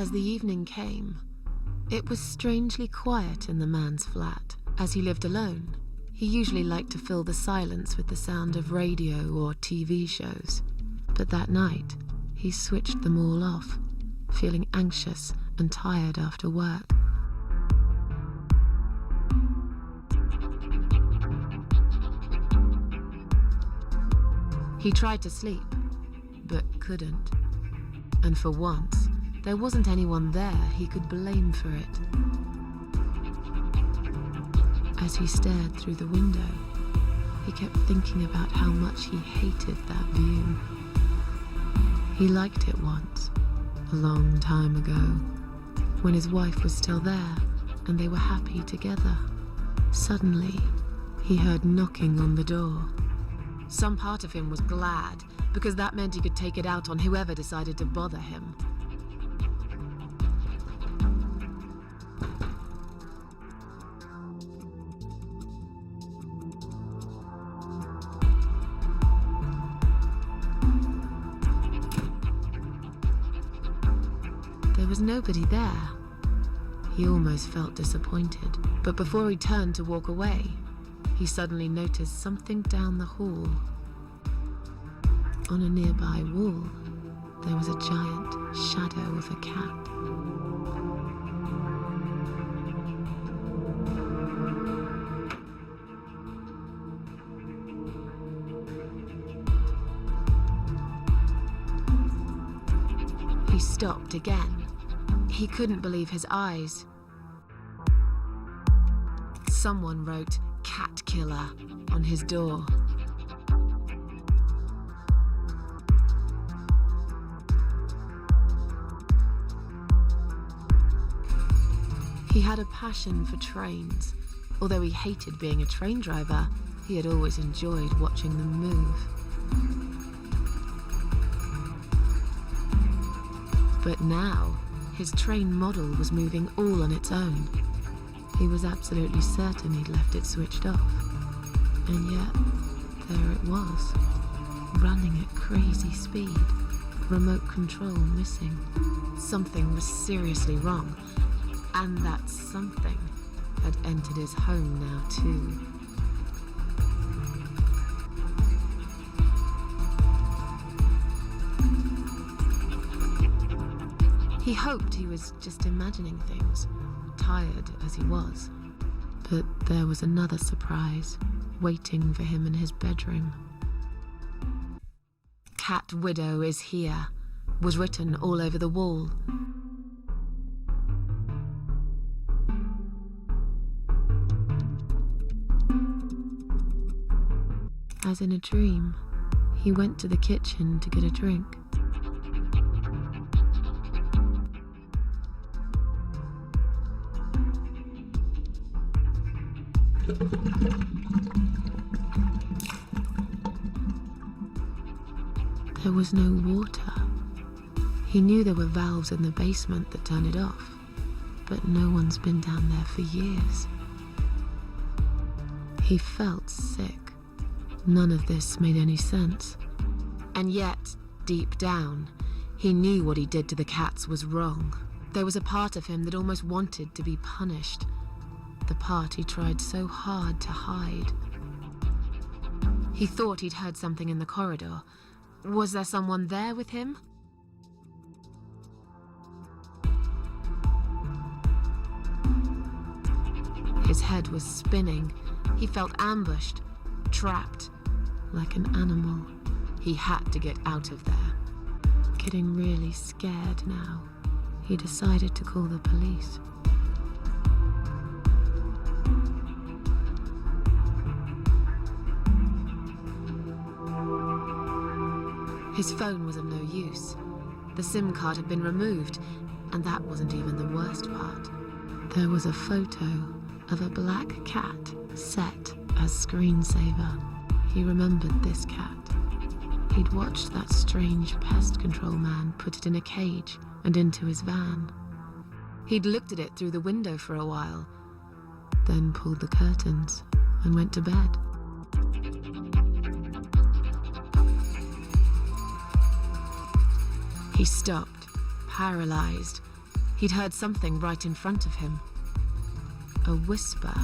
As the evening came, it was strangely quiet in the man's flat. As he lived alone, he usually liked to fill the silence with the sound of radio or TV shows. But that night, he switched them all off, feeling anxious and tired after work. He tried to sleep, but couldn't. And for once, there wasn't anyone there he could blame for it. As he stared through the window, he kept thinking about how much he hated that view. He liked it once, a long time ago, when his wife was still there and they were happy together. Suddenly, he heard knocking on the door. Some part of him was glad, because that meant he could take it out on whoever decided to bother him. There was nobody there. He almost felt disappointed, but before he turned to walk away, he suddenly noticed something down the hall. On a nearby wall, there was a giant shadow of a cat. He stopped again. He couldn't believe his eyes. Someone wrote "Cat Killer" on his door. He had a passion for trains. Although he hated being a train driver, he had always enjoyed watching them move. But now, his train model was moving all on its own. He was absolutely certain he'd left it switched off. And yet, there it was, running at crazy speed, remote control missing. Something was seriously wrong, and that something had entered his home now too. He hoped he was just imagining things, tired as he was. But there was another surprise waiting for him in his bedroom. "Cat Widow is here," was written all over the wall. As in a dream, he went to the kitchen to get a drink. There was no water. He knew there were valves in the basement that turned it off, but no one's been down there for years. He felt sick. None of this made any sense. And yet, deep down, he knew what he did to the cats was wrong. There was a part of him that almost wanted to be punished. The part he tried so hard to hide. He thought he'd heard something in the corridor. Was there someone there with him? His head was spinning. He felt ambushed, trapped, like an animal. He had to get out of there. Getting really scared now, he decided to call the police. His phone was of no use. The SIM card had been removed, and that wasn't even the worst part. There was a photo of a black cat set as screensaver. He remembered this cat. He'd watched that strange pest control man put it in a cage and into his van. He'd looked at it through the window for a while, then pulled the curtains and went to bed. He stopped, paralyzed, He'd heard something right in front of him. A whisper.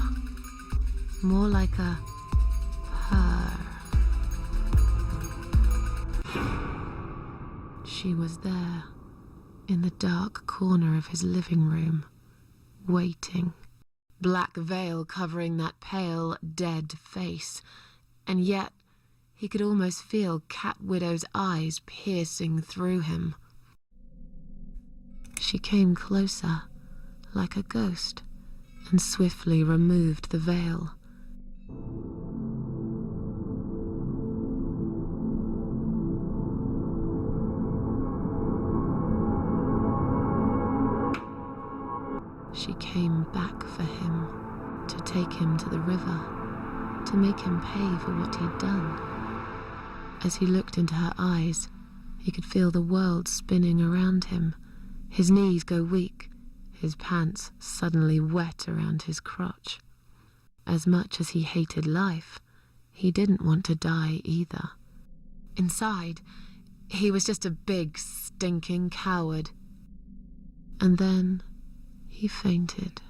More like a purr. She was there, in the dark corner of his living room, waiting. Black veil covering that pale, dead face, and yet he could almost feel Cat Widow's eyes piercing through him. She came closer, like a ghost, and swiftly removed the veil. She came back for him, to take him to the river, to make him pay for what he'd done. As he looked into her eyes, he could feel the world spinning around him, his knees go weak, his pants suddenly wet around his crotch. As much as he hated life, he didn't want to die either. Inside, he was just a big, stinking coward. And then he fainted.